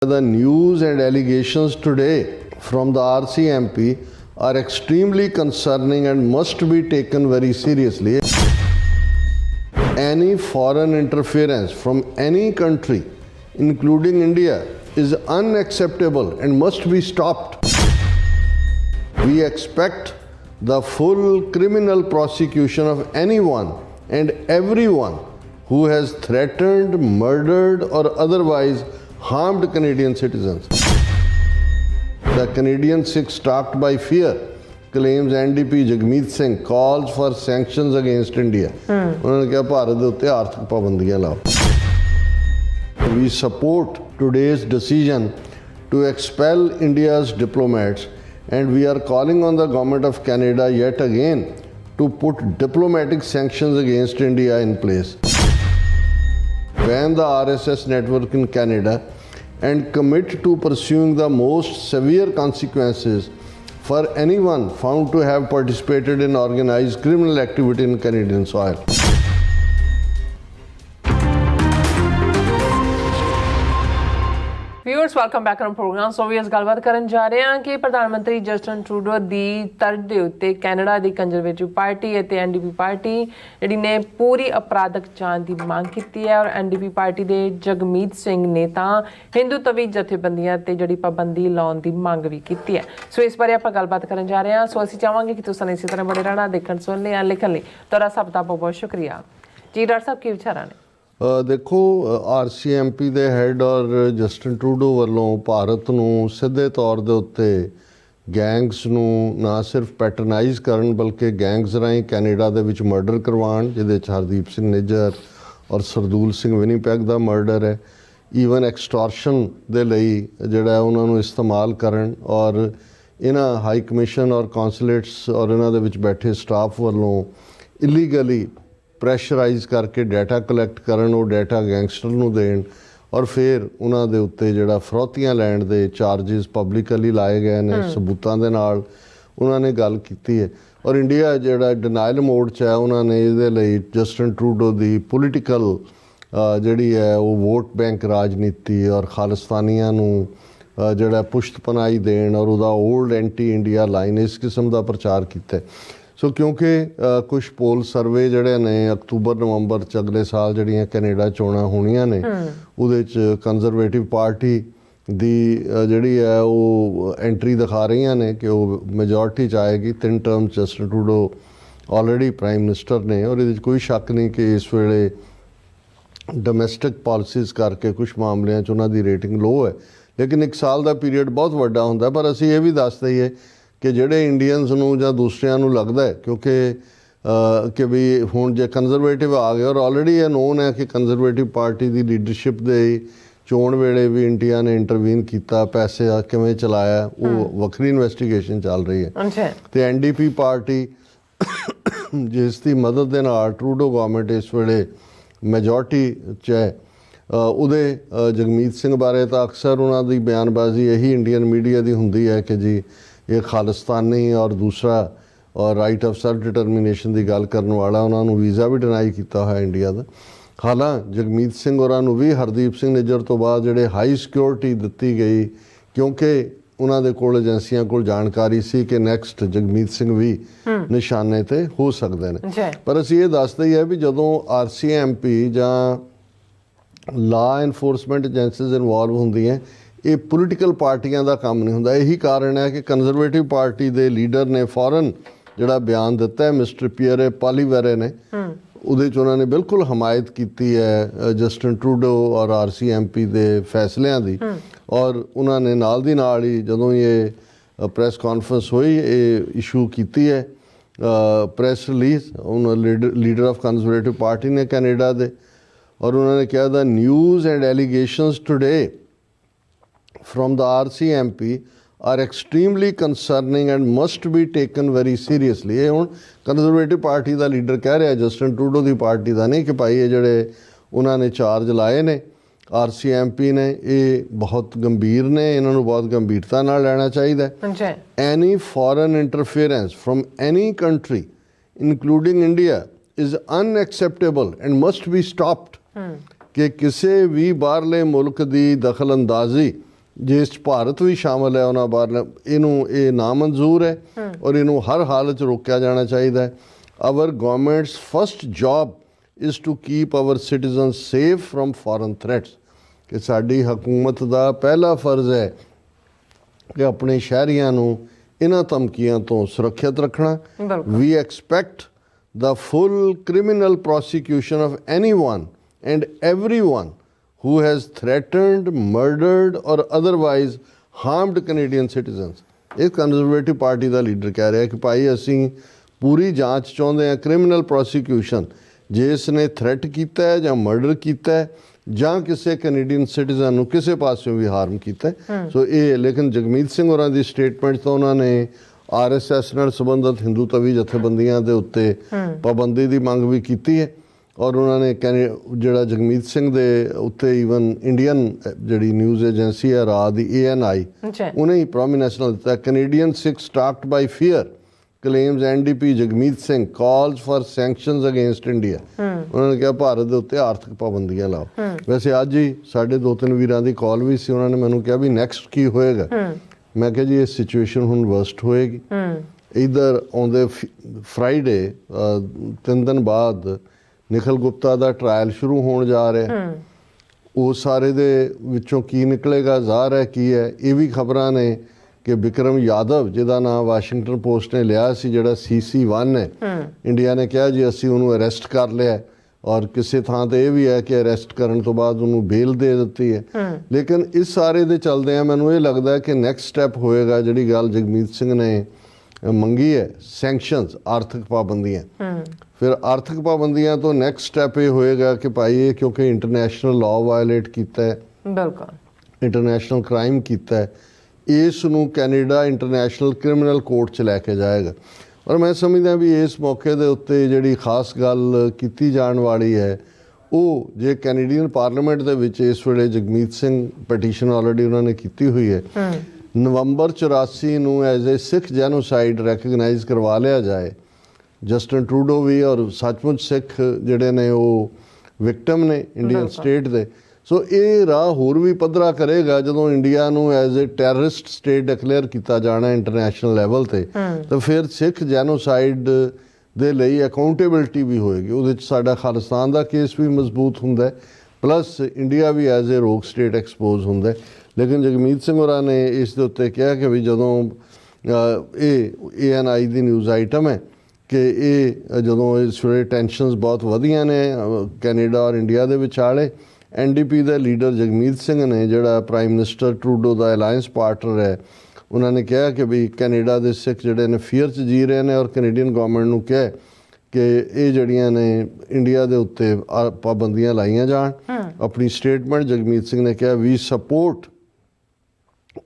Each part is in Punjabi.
The news and allegations today from the RCMP are extremely concerning and must be taken very seriously. Any foreign interference from any country, including India, is unacceptable and must be stopped. We expect the full criminal prosecution of anyone and everyone who has threatened, murdered, or otherwise harmed Canadian citizens. The Canadian Sikh stalked by fear claims NDP Amarjit Singh calls for sanctions against India. उन्होंने कहा भारत के उत्ते आर्थिक पाबंदियां लाओ. We support today's decision to expel India's diplomats, and we are calling on the government of Canada yet again to put diplomatic sanctions against India in place. Ban the RSS network in Canada and commit to pursuing the most severe consequences for anyone found to have participated in organized criminal activity in Canadian soil. Viewers welcome back on program. सो भी अस गलबात करन जा रहे हैं कि प्रधानमंत्री जस्टिन ट्रूडो दी तर्ज दे उत्ते कैनेडा दी कंजरवेटिव पार्टी ਅਤੇ एनडीपी पार्टी ਜਿਹੜੀ ਨੇ ਪੂਰੀ ਅਪਰਾਧਕ ਜਾਂਚ ਦੀ ਮੰਗ ਕੀਤੀ ਹੈ ਔਰ एनडीपी ਪਾਰਟੀ ਦੇ ਜਗਮੀਤ ਸਿੰਘ ਨੇ ਤਾਂ ਹਿੰਦੂਤਵੀ ਜਥੇਬੰਦੀਆਂ ਤੇ ਜਿਹੜੀ ਪਾਬੰਦੀ ਲਾਉਣ ਦੀ ਮੰਗ ਵੀ ਕੀਤੀ ਹੈ। ਸੋ ਇਸ ਬਾਰੇ ਆਪਾਂ ਗੱਲਬਾਤ ਕਰਨ ਜਾ ਰਹੇ ਹਾਂ। ਸੋ ਅਸੀਂ ਚਾਹਾਂਗੇ ਕਿ ਤੁਸੀਂ ਇਸੇ ਤਰ੍ਹਾਂ ਬੜੇ ਰਹਿਣਾ, ਦੇਖਣ ਸੁਣਨ ਲਈ ਲਿਖਣ ਲਈ ਤੁਹਾਡਾ ਸਭ ਦਾ ਬਹੁਤ ਬਹੁਤ ਸ਼ੁਕਰੀਆ ਜੀ। ਡਾਕਟਰ ਸਾਹਿਬ ਕੀ ਵਿਚਾਰਾਂ ਨੇ? ਦੇਖੋ RCMP ਦੇ ਹੈੱਡ ਔਰ ਜਸਟਿਨ ਟਰੂਡੋ ਵੱਲੋਂ ਭਾਰਤ ਨੂੰ ਸਿੱਧੇ ਤੌਰ ਦੇ ਉੱਤੇ ਗੈਂਗਸ ਨੂੰ ਨਾ ਸਿਰਫ ਪੈਟਰਨਾਈਜ਼ ਕਰਨ ਬਲਕਿ ਗੈਂਗਸ ਰਾਹੀਂ ਕੈਨੇਡਾ ਦੇ ਵਿੱਚ ਮਰਡਰ ਕਰਵਾਉਣ, ਜਿਹਦੇ 'ਚ ਹਰਦੀਪ ਸਿੰਘ ਨਿੱਜਰ ਔਰ ਸਰਦੂਲ ਸਿੰਘ ਵਿਨੀਪੈਗ ਦਾ ਮਰਡਰ ਹੈ, ਈਵਨ ਐਕਸਟੋਰਸ਼ਨ ਦੇ ਲਈ ਜਿਹੜਾ ਉਹਨਾਂ ਨੂੰ ਇਸਤੇਮਾਲ ਕਰਨ ਔਰ ਇਹਨਾਂ ਹਾਈ ਕਮਿਸ਼ਨ ਔਰ ਕੌਂਸੂਲੇਟਸ ਔਰ ਇਹਨਾਂ ਦੇ ਵਿੱਚ ਬੈਠੇ ਸਟਾਫ ਵੱਲੋਂ ਇਲੀਗਲੀ ਪ੍ਰੈਸ਼ਰਾਈਜ਼ ਕਰਕੇ ਡਾਟਾ ਕਲੈਕਟ ਕਰਨ, ਉਹ ਡਾਟਾ ਗੈਂਗਸਟਰ ਨੂੰ ਦੇਣ ਔਰ ਫਿਰ ਉਹਨਾਂ ਦੇ ਉੱਤੇ ਜਿਹੜਾ ਫਰੌਤੀਆਂ ਲੈਣ ਦੇ ਚਾਰਜਿਸ ਪਬਲਿਕਲੀ ਲਾਏ ਗਏ ਨੇ, ਸਬੂਤਾਂ ਦੇ ਨਾਲ ਉਹਨਾਂ ਨੇ ਗੱਲ ਕੀਤੀ ਹੈ। ਔਰ ਇੰਡੀਆ ਜਿਹੜਾ ਡਿਨਾਈਲ ਮੋਡ 'ਚ ਹੈ, ਉਹਨਾਂ ਨੇ ਇਹਦੇ ਲਈ ਜਸਟਿਨ ਟਰੂਡੋ ਦੀ ਪੋਲੀਟੀਕਲ ਜਿਹੜੀ ਹੈ ਉਹ ਵੋਟ ਬੈਂਕ ਰਾਜਨੀਤੀ ਔਰ ਖਾਲਿਸਤਾਨੀਆਂ ਨੂੰ ਜਿਹੜਾ ਪੁਸ਼ਤਪਨਾਹੀ ਦੇਣ ਔਰ ਉਹਦਾ ਓਲਡ ਐਂਟੀ ਇੰਡੀਆ ਲਾਈਨ ਇਸ ਕਿਸਮ ਦਾ ਪ੍ਰਚਾਰ ਕੀਤਾ। ਸੋ ਕਿਉਂਕਿ ਕੁਛ ਪੋਲ ਸਰਵੇ ਜਿਹੜੇ ਨੇ ਅਕਤੂਬਰ ਨਵੰਬਰ 'ਚ ਅਗਲੇ ਸਾਲ ਜਿਹੜੀਆਂ ਕੈਨੇਡਾ ਚੋਣਾਂ ਹੋਣੀਆਂ ਨੇ ਉਹਦੇ 'ਚ ਕੰਜ਼ਰਵੇਟਿਵ ਪਾਰਟੀ ਦੀ ਜਿਹੜੀ ਹੈ ਉਹ ਐਂਟਰੀ ਦਿਖਾ ਰਹੀਆਂ ਨੇ ਕਿ ਉਹ ਮੈਜੋਰਟੀ 'ਚ ਆਏਗੀ। 3 term Justin Trudeau already prime minister ਨੇ ਔਰ ਇਹਦੇ 'ਚ ਕੋਈ ਸ਼ੱਕ ਨਹੀਂ ਕਿ ਇਸ ਵੇਲੇ ਡੋਮੈਸਟਿਕ ਪਾਲਿਸੀਜ਼ ਕਰਕੇ ਕੁਛ ਮਾਮਲਿਆਂ 'ਚ ਉਹਨਾਂ ਦੀ ਰੇਟਿੰਗ ਲੋ ਹੈ। ਲੇਕਿਨ 1 ਸਾਲ ਦਾ ਪੀਰੀਅਡ ਬਹੁਤ ਵੱਡਾ ਹੁੰਦਾ। ਪਰ ਅਸੀਂ ਇਹ ਵੀ ਦੱਸ ਦਈਏ ਕਿ ਜਿਹੜੇ ਇੰਡੀਅਨਸ ਨੂੰ ਜਾਂ ਦੂਸਰਿਆਂ ਨੂੰ ਲੱਗਦਾ ਹੈ ਕਿਉਂਕਿ ਕਿ ਵੀ ਹੁਣ ਜੇ ਕੰਜ਼ਰਵੇਟਿਵ ਆ ਗਏ ਔਰ ਆਲਰੇਡੀ ਇਹ ਨੋਨ ਹੈ ਕਿ ਕੰਜ਼ਰਵੇਟਿਵ ਪਾਰਟੀ ਦੀ ਲੀਡਰਸ਼ਿਪ ਦੇ ਚੋਣ ਵੇਲੇ ਵੀ ਇੰਡੀਆ ਨੇ ਇੰਟਰਵੀਨ ਕੀਤਾ, ਪੈਸੇ ਕਿਵੇਂ ਚਲਾਇਆ, ਉਹ ਵੱਖਰੀ ਇਨਵੈਸਟੀਗੇਸ਼ਨ ਚੱਲ ਰਹੀ ਹੈ। ਅਤੇ NDP ਪਾਰਟੀ ਜਿਸ ਦੀ ਮਦਦ ਦੇ ਨਾਲ ਟਰੂਡੋ ਗੌਰਮੈਂਟ ਇਸ ਵੇਲੇ ਮੈਜੋਰਟੀ 'ਚ ਹੈ, ਉਹਦੇ ਜਗਮੀਤ ਸਿੰਘ ਬਾਰੇ ਤਾਂ ਅਕਸਰ ਉਹਨਾਂ ਦੀ ਬਿਆਨਬਾਜ਼ੀ ਇਹੀ ਇੰਡੀਅਨ ਮੀਡੀਆ ਦੀ ਹੁੰਦੀ ਹੈ ਕਿ ਜੀ ਇਹ ਖਾਲਿਸਤਾਨੀ ਔਰ ਦੂਸਰਾ ਔਰ ਰਾਈਟ ਆਫ ਸੈਲਫ ਡਿਟਰਮੀਨੇਸ਼ਨ ਦੀ ਗੱਲ ਕਰਨ ਵਾਲਾ, ਉਹਨਾਂ ਨੂੰ ਵੀਜ਼ਾ ਵੀ ਡਿਨਾਈ ਕੀਤਾ ਹੋਇਆ ਇੰਡੀਆ ਦਾ। ਹਾਲਾਂਕਿ ਜਗਮੀਤ ਸਿੰਘ ਹੋਰਾਂ ਨੂੰ ਵੀ ਹਰਦੀਪ ਸਿੰਘ ਨਿੱਜਰ ਤੋਂ ਬਾਅਦ ਜਿਹੜੇ ਹਾਈ ਸਿਕਿਉਰਿਟੀ ਦਿੱਤੀ ਗਈ ਕਿਉਂਕਿ ਉਹਨਾਂ ਦੇ ਕੋਲ ਏਜੰਸੀਆਂ ਕੋਲ ਜਾਣਕਾਰੀ ਸੀ ਕਿ ਨੈਕਸਟ ਜਗਮੀਤ ਸਿੰਘ ਵੀ ਨਿਸ਼ਾਨੇ 'ਤੇ ਹੋ ਸਕਦੇ ਨੇ। ਪਰ ਅਸੀਂ ਇਹ ਦੱਸਦੇ ਹੀ ਹੈ ਵੀ ਜਦੋਂ RCMP ਜਾਂ ਲਾ ਇਨਫੋਰਸਮੈਂਟ ਏਜੰਸੀਜ਼ ਇਨਵੋਲਵ ਹੁੰਦੀਆਂ, ਇਹ ਪੋਲੀਟੀਕਲ ਪਾਰਟੀਆਂ ਦਾ ਕੰਮ ਨਹੀਂ ਹੁੰਦਾ। ਇਹੀ ਕਾਰਨ ਹੈ ਕਿ ਕੰਜ਼ਰਵੇਟਿਵ ਪਾਰਟੀ ਦੇ ਲੀਡਰ ਨੇ ਫੌਰਨ ਜਿਹੜਾ ਬਿਆਨ ਦਿੱਤਾ ਹੈ ਮਿਸਟਰ ਪੀਅਰੇ ਪਾਲੀਵੈਰੇ ਨੇ, ਉਹਦੇ 'ਚ ਉਹਨਾਂ ਨੇ ਬਿਲਕੁਲ ਹਮਾਇਤ ਕੀਤੀ ਹੈ ਜਸਟਿਨ ਟਰੂਡੋ ਔਰ RCMP ਦੇ ਫੈਸਲਿਆਂ ਦੀ। ਔਰ ਉਹਨਾਂ ਨੇ ਨਾਲ ਦੀ ਨਾਲ ਹੀ ਜਦੋਂ ਇਹ ਪ੍ਰੈਸ ਕਾਨਫਰੰਸ ਹੋਈ ਇਹ ਇਸ਼ੂ ਕੀਤੀ ਹੈ ਪ੍ਰੈਸ ਰਿਲੀਜ਼ ਉਹਨਾਂ ਲੀਡਰ ਆਫ ਕੰਜ਼ਰਵੇਟਿਵ ਪਾਰਟੀ ਨੇ ਕੈਨੇਡਾ ਦੇ, ਔਰ ਉਹਨਾਂ ਨੇ ਕਿਹਾ ਦਾ news and allegations today from the RCMP are extremely concerning and must be taken very seriously। ਇਹ ਹੁਣ ਕੰਜ਼ਰਵੇਟਿਵ ਪਾਰਟੀ ਦਾ ਲੀਡਰ ਕਹਿ ਰਿਹਾ, ਜਸਟਿਨ ਟਰੂਡੋ ਦੀ ਪਾਰਟੀ ਦਾ ਨਹੀਂ, ਕਿ ਭਾਈ ਇਹ ਜਿਹੜੇ ਉਹਨਾਂ ਨੇ ਚਾਰਜ ਲਾਏ ਨੇ RCMP ਨੇ ਇਹ ਬਹੁਤ ਗੰਭੀਰ ਨੇ, ਇਹਨਾਂ ਨੂੰ ਬਹੁਤ ਗੰਭੀਰਤਾ ਨਾਲ ਲੈਣਾ ਚਾਹੀਦਾ ਹੈ। Any foreign interference from any country including India is unacceptable and must be stopped। ਕਿ ਕਿਸੇ ਵੀ ਬਾਹਰਲੇ ਮੁਲਕ ਦੀ ਦਖਲ ਅੰਦਾਜ਼ੀ ਜਿਸ 'ਚ ਭਾਰਤ ਵੀ ਸ਼ਾਮਲ ਹੈ ਉਹਨਾਂ ਬਾਹਰ ਇਹਨੂੰ ਇਹ ਨਾਮਨਜ਼ੂਰ ਹੈ ਔਰ ਇਹਨੂੰ ਹਰ ਹਾਲਤ 'ਚ ਰੋਕਿਆ ਜਾਣਾ ਚਾਹੀਦਾ ਹੈ। Our governments first job is to keep our citizen safe from foreign threats, ਕਿ ਸਾਡੀ ਹਕੂਮਤ ਦਾ ਪਹਿਲਾ ਫਰਜ਼ ਹੈ ਕਿ ਆਪਣੇ ਸ਼ਹਿਰੀਆਂ ਨੂੰ ਇਹਨਾਂ ਧਮਕੀਆਂ ਤੋਂ ਸੁਰੱਖਿਅਤ ਰੱਖਣਾ। ਵੀ expect the full criminal prosecution of anyone and everyone who has threatened, murdered or otherwise harmed Canadian citizens। ਇਹ ਕੰਜ਼ਰਵੇਟਿਵ ਪਾਰਟੀ ਦਾ ਲੀਡਰ ਕਹਿ ਰਿਹਾ ਕਿ ਭਾਈ ਅਸੀਂ ਪੂਰੀ ਜਾਂਚ ਚਾਹੁੰਦੇ ਹਾਂ, ਕ੍ਰਿਮੀਨਲ ਪ੍ਰੋਸੀਕਿਊਸ਼ਨ, ਜਿਸ ਨੇ ਥ੍ਰੈਟ ਕੀਤਾ ਹੈ ਜਾਂ ਮਰਡਰ ਕੀਤਾ ਹੈ ਜਾਂ ਕਿਸੇ ਕੈਨੇਡੀਅਨ ਸਿਟੀਜ਼ਨ ਨੂੰ ਕਿਸੇ ਪਾਸਿਓਂ ਵੀ ਹਾਰਮ ਕੀਤਾ ਹੈ। ਸੋ ਇਹ ਲੇਕਿਨ ਜਗਮੀਤ ਸਿੰਘ ਹੋਰਾਂ ਦੀ ਸਟੇਟਮੈਂਟ ਤੋਂ ਉਹਨਾਂ ਨੇ RSS ਨਾਲ ਸੰਬੰਧਿਤ ਹਿੰਦੂ ਤਵੀ ਜਥੇਬੰਦੀਆਂ ਦੇ ਉੱਤੇ ਪਾਬੰਦੀ ਦੀ ਮੰਗ ਵੀ ਕੀਤੀ ਹੈ ਔਰ ਉਹਨਾਂ ਨੇ ਜਿਹੜਾ ਜਗਮੀਤ ਸਿੰਘ ਦੇ ਉੱਤੇ ਈਵਨ ਇੰਡੀਅਨ ਜਿਹੜੀ ਨਿਊਜ਼ ਏਜੰਸੀ ਹੈ ਰਾਹ ਦੀ ANI ਉਹਨੇ ਹੀ ਪ੍ਰੋਮਿਨੈਂਸ ਨਾਲ ਦਿੱਤਾ, Canadian Sikh stalked by fear claims NDP Jagmeet Singh calls for sanctions against India. ਉਹਨਾਂ ਨੇ ਕਿਹਾ ਭਾਰਤ ਦੇ ਉੱਤੇ ਆਰਥਿਕ ਪਾਬੰਦੀਆਂ ਲਾਓ। ਵੈਸੇ ਅੱਜ ਹੀ ਸਾਡੇ 2-3 ਵੀਰਾਂ ਦੀ ਕਾਲ ਵੀ ਸੀ, ਉਹਨਾਂ ਨੇ ਮੈਨੂੰ ਕਿਹਾ ਵੀ ਨੈਕਸਟ ਕੀ ਹੋਏਗਾ। ਮੈਂ ਕਿਹਾ ਜੀ ਇਹ ਸਿਚੁਏਸ਼ਨ ਹੁਣ ਵਰਸਟ ਹੋਏਗੀ। ਇੱਧਰ ਆਉਂਦੇ ਫਰਾਈਡੇ 3 ਦਿਨ ਬਾਅਦ ਨਿਖਿਲ ਗੁਪਤਾ ਦਾ ਟਰਾਇਲ ਸ਼ੁਰੂ ਹੋਣ ਜਾ ਰਿਹਾ। ਉਹ ਸਾਰੇ ਦੇ ਵਿੱਚੋਂ ਕੀ ਨਿਕਲੇਗਾ ਜ਼ਾਹਰ ਹੈ ਕੀ ਹੈ। ਇਹ ਵੀ ਖਬਰਾਂ ਨੇ ਕਿ ਵਿਕਰਮ ਯਾਦਵ, ਜਿਹਦਾ ਨਾਮ ਵਾਸ਼ਿੰਗਟਨ ਪੋਸਟ ਨੇ ਲਿਆ ਸੀ, ਜਿਹੜਾ CC1 ਹੈ, ਇੰਡੀਆ ਨੇ ਕਿਹਾ ਜੀ ਅਸੀਂ ਉਹਨੂੰ ਅਰੈਸਟ ਕਰ ਲਿਆ ਔਰ ਕਿਸੇ ਥਾਂ ਤੇ ਇਹ ਵੀ ਹੈ ਕਿ ਅਰੈਸਟ ਕਰਨ ਤੋਂ ਬਾਅਦ ਉਹਨੂੰ ਬੇਲ ਦੇ ਦਿੱਤੀ ਹੈ। ਲੇਕਿਨ ਇਸ ਸਾਰੇ ਦੇ ਚੱਲਦਿਆਂ ਮੈਨੂੰ ਇਹ ਲੱਗਦਾ ਕਿ ਨੈਕਸਟ ਸਟੈਪ ਹੋਏਗਾ ਜਿਹੜੀ ਗੱਲ ਜਗਮੀਤ ਸਿੰਘ ਨੇ ਮੰਗੀ ਹੈ, ਸੈਂਕਸ਼ਨਸ, ਆਰਥਿਕ ਪਾਬੰਦੀਆਂ। ਫਿਰ ਆਰਥਿਕ ਪਾਬੰਦੀਆਂ ਤੋਂ ਨੈਕਸਟ ਸਟੈਪ ਇਹ ਹੋਏਗਾ ਕਿ ਭਾਈ ਇਹ ਕਿਉਂਕਿ ਇੰਟਰਨੈਸ਼ਨਲ ਲਾਅ ਵਾਇਲੇਟ ਕੀਤਾ ਹੈ, ਬਿਲਕੁਲ ਇੰਟਰਨੈਸ਼ਨਲ ਕ੍ਰਾਈਮ ਕੀਤਾ ਹੈ, ਇਸ ਨੂੰ ਕੈਨੇਡਾ ਇੰਟਰਨੈਸ਼ਨਲ ਕ੍ਰਿਮੀਨਲ ਕੋਰਟ 'ਚ ਲੈ ਕੇ ਜਾਏਗਾ। ਔਰ ਮੈਂ ਸਮਝਦਾ ਵੀ ਇਸ ਮੌਕੇ ਦੇ ਉੱਤੇ ਜਿਹੜੀ ਖਾਸ ਗੱਲ ਕੀਤੀ ਜਾਣ ਵਾਲੀ ਹੈ ਉਹ ਜੇ ਕੈਨੇਡੀਅਨ ਪਾਰਲੀਮੈਂਟ ਦੇ ਵਿੱਚ ਇਸ ਵੇਲੇ ਜਗਮੀਤ ਸਿੰਘ ਪਟੀਸ਼ਨ ਆਲਰੇਡੀ ਉਹਨਾਂ ਨੇ ਕੀਤੀ ਹੋਈ ਹੈ, ਨਵੰਬਰ 84 ਨੂੰ as a Sikh genocide recognise ਕਰਵਾ ਲਿਆ ਜਾਏ। ਜਸਟਨ ਟਰੂਡੋ ਵੀ ਔਰ ਸੱਚਮੁੱਚ ਸਿੱਖ ਜਿਹੜੇ ਨੇ ਉਹ ਵਿਕਟਮ ਨੇ ਇੰਡੀਅਨ ਸਟੇਟ ਦੇ। ਸੋ ਇਹ ਰਾਹ ਹੋਰ ਵੀ ਪੱਧਰਾ ਕਰੇਗਾ ਜਦੋਂ ਇੰਡੀਆ ਨੂੰ as a terrorist state declare ਕੀਤਾ ਜਾਣਾ ਇੰਟਰਨੈਸ਼ਨਲ ਲੈਵਲ ਤੇ, ਤਾਂ ਫਿਰ ਸਿੱਖ ਜੈਨੋਸਾਈਡ ਦੇ ਲਈ ਅਕਾਊਂਟੇਬਿਲਟੀ ਵੀ ਹੋਏਗੀ। ਉਹਦੇ 'ਚ ਸਾਡਾ ਖਾਲਿਸਤਾਨ ਦਾ ਕੇਸ ਵੀ ਮਜ਼ਬੂਤ ਹੁੰਦਾ, ਪਲੱਸ ਇੰਡੀਆ ਵੀ as a rogue state expose ਹੁੰਦਾ। ਲੇਕਿਨ ਜਗਮੀਤ ਸਿੰਘ ਹੋਰਾਂ ਨੇ ਇਸ ਦੇ ਉੱਤੇ ਕਿਹਾ ਕਿ ਵੀ ਜਦੋਂ ਇਹ ANI ਦੀ ਨਿਊਜ਼ ਆਈਟਮ ਹੈ ਕਿ ਇਹ ਜਦੋਂ ਇਸ ਵੇਲੇ ਟੈਨਸ਼ਨਸ ਬਹੁਤ ਵਧੀਆਂ ਨੇ ਕੈਨੇਡਾ ਔਰ ਇੰਡੀਆ ਦੇ ਵਿਚਾਲੇ, NDP ਦੇ ਲੀਡਰ ਜਗਮੀਤ ਸਿੰਘ ਨੇ, ਜਿਹੜਾ ਪ੍ਰਾਈਮ ਮਿਨਿਸਟਰ ਟਰੂਡੋ ਦਾ ਅਲਾਇੰਸ ਪਾਰਟਨਰ ਹੈ, ਉਹਨਾਂ ਨੇ ਕਿਹਾ ਕਿ ਵੀ ਕੈਨੇਡਾ ਦੇ ਸਿੱਖ ਜਿਹੜੇ ਨੇ ਫੀਅਰ 'ਚ ਜੀ ਰਹੇ ਨੇ ਔਰ ਕੈਨੇਡੀਅਨ ਗਵਰਨਮੈਂਟ ਨੂੰ ਕਿਹਾ ਕਿ ਇਹ ਜਿਹੜੀਆਂ ਨੇ ਇੰਡੀਆ ਦੇ ਉੱਤੇ ਪਾਬੰਦੀਆਂ ਲਾਈਆਂ ਜਾਣ। ਆਪਣੀ ਸਟੇਟਮੈਂਟ ਜਗਮੀਤ ਸਿੰਘ ਨੇ ਕਿਹਾ, we support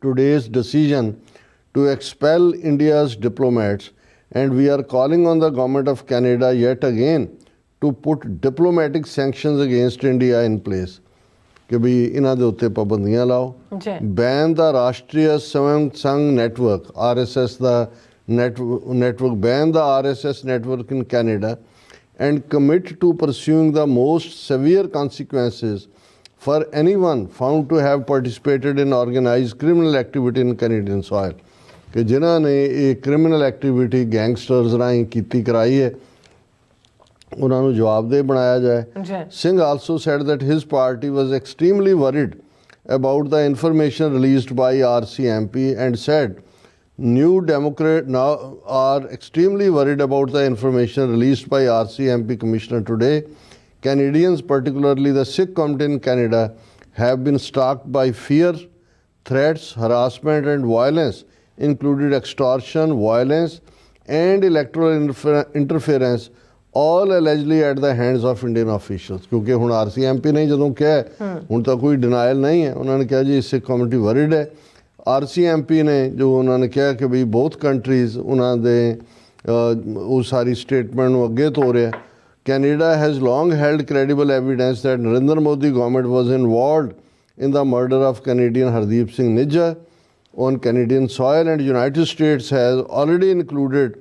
today's decision to expel India's diplomats and we are calling on the government of Canada yet again to put diplomatic sanctions against India in place, ਕਿ ਵੀ ਇਹਨਾਂ ਦੇ ਉੱਤੇ ਪਾਬੰਦੀਆਂ ਲਾਓ। ਬੈਨ ਦਾ ਰਾਸ਼ਟਰੀ ਸਵੈਮ ਸੰਘ ਨੈਟਵਰਕ RSS ਦਾ network, ban the RSS network in Canada and commit to pursuing the most severe consequences for anyone found to have participated in organized criminal activity in Canadian soil। ਕਿ ਜਿਨ੍ਹਾਂ ਨੇ ਇਹ ਕ੍ਰਿਮੀਨਲ ਐਕਟੀਵਿਟੀ ਗੈਂਗਸਟਰਸ ਰਾਹੀਂ ਕੀਤੀ ਕਰਾਈ ਹੈ ਉਹਨਾਂ ਨੂੰ ਜਵਾਬਦੇਹ ਬਣਾਇਆ ਜਾਏ। Singh also said that his party was extremely worried about the information released by RCMP and said New Democrat now are extremely worried about the information released by RCMP Commissioner today. Canadians, particularly the Sikh community in Canada, have been stalked by fear, threats, harassment and violence, included extortion, violence and electoral interference, all allegedly at the hands of Indian officials। ਕਿਉਂਕਿ ਹੁਣ RCMP ਨੇ ਜਦੋਂ ਕਿਹਾ, ਹੁਣ ਤਾਂ ਕੋਈ ਡਿਨਾਇਲ ਨਹੀਂ ਹੈ, ਉਹਨਾਂ ਨੇ ਕਿਹਾ ਜੀ ਸਿੱਖ ਕਮਿਊਨਿਟੀ ਵਰਿਡ ਹੈ। RCMP ਨੇ ਜੋ ਉਹਨਾਂ ਨੇ ਕਿਹਾ ਕਿ ਵੀ ਬੋਥ ਕੰਟਰੀਜ਼ ਉਹਨਾਂ ਦੇ ਉਹ ਸਾਰੀ ਸਟੇਟਮੈਂਟ ਨੂੰ ਅੱਗੇ ਤੋਰਿਆ। Canada has long held credible evidence that Narendra Modi government was involved in the murder of Canadian Hardeep Singh Nijjar on Canadian soil, and United States has already included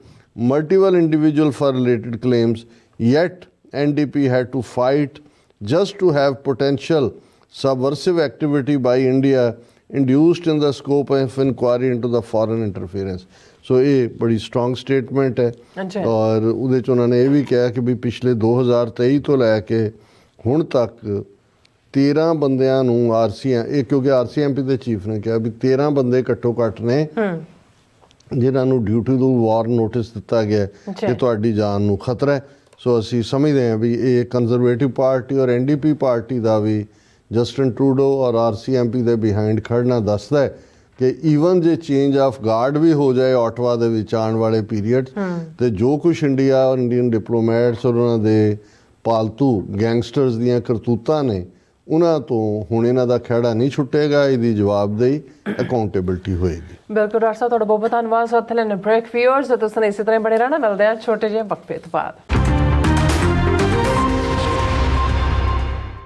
multiple individuals for related claims, yet NDP had to fight just to have potential subversive activity by India induced in the scope of inquiry into the foreign interference। ਸੋ ਇਹ ਬੜੀ ਸਟਰੋਂਗ ਸਟੇਟਮੈਂਟ ਹੈ। ਅੱਛਾ। ਔਰ ਉਹਦੇ 'ਚ ਉਹਨਾਂ ਨੇ ਇਹ ਵੀ ਕਿਹਾ ਕਿ ਵੀ ਪਿਛਲੇ 2023 ਤੋਂ ਲੈ ਕੇ ਹੁਣ ਤੱਕ 13 ਬੰਦਿਆਂ ਨੂੰ ਇਹ ਕਿਉਂਕਿ RCMP ਦੇ ਚੀਫ ਨੇ ਕਿਹਾ ਵੀ 13 ਬੰਦੇ ਘੱਟੋ ਘੱਟ ਨੇ ਜਿਨ੍ਹਾਂ ਨੂੰ ਡਿਊਟੀ ਟੂ ਵਾਰ ਨੋਟਿਸ ਦਿੱਤਾ ਗਿਆ ਕਿ ਤੁਹਾਡੀ ਜਾਨ ਨੂੰ ਖਤਰਾ ਹੈ। ਸੋ ਅਸੀਂ ਸਮਝਦੇ ਹਾਂ ਵੀ ਇਹ ਕੰਜ਼ਰਵੇਟਿਵ ਪਾਰਟੀ ਔਰ NDP ਪਾਰਟੀ ਦਾ ਵੀ ਜਸਟਿਨ ਟਰੂਡੋ ਔਰ RCMP ਦੇ ਬਿਹਾਈਂਡ ਖੜਨਾ ਦੱਸਦਾ ਹੈ ਕਿ ਈਵਨ ਜੇ ਚੇਂਜ ਆਫ ਗਾਰਡ ਵੀ ਹੋ ਜਾਏ ਆਟਵਾ ਦੇ ਵਿੱਚ ਆਉਣ ਵਾਲੇ ਪੀਰੀਅਡ ਤੇ ਜੋ ਕੁਛ ਇੰਡੀਆ ਔਰ ਇੰਡੀਅਨ ਡਿਪਲੋਮੈਟਸ ਔਰ ਉਹਨਾਂ ਦੇ ਪਾਲਤੂ ਗੈਂਗਸਟਰਸ ਦੀਆਂ ਕਰਤੂਤਾਂ ਨੇ ਉਹਨਾਂ ਤੋਂ ਹੁਣ ਇਹਨਾਂ ਦਾ ਖਹਿੜਾ ਨਹੀਂ ਛੁੱਟੇਗਾ। ਇਹਦੀ ਜਵਾਬਦੇਹੀ ਅਕਾਊਂਟੇਬਿਲਟੀ ਹੋਏਗੀ। ਬਿਲਕੁਲ ਡਾਕਟਰ ਸਾਹਿਬ, ਤੁਹਾਡਾ ਬਹੁਤ ਬਹੁਤ ਧੰਨਵਾਦ। ਸੋ ਇੱਥੇ ਲੈਣੇ ਬ੍ਰੇਕ। ਵਿਊਅਰਸ ਤੁਸੀਂ ਇਸੇ ਤਰ੍ਹਾਂ ਬਣੇ ਰਹਿਣਾ, ਮਿਲਦੇ ਆ ਛੋਟੇ ਜਿਹੇ ਵਕਫੇ ਤੋਂ ਬਾਅਦ।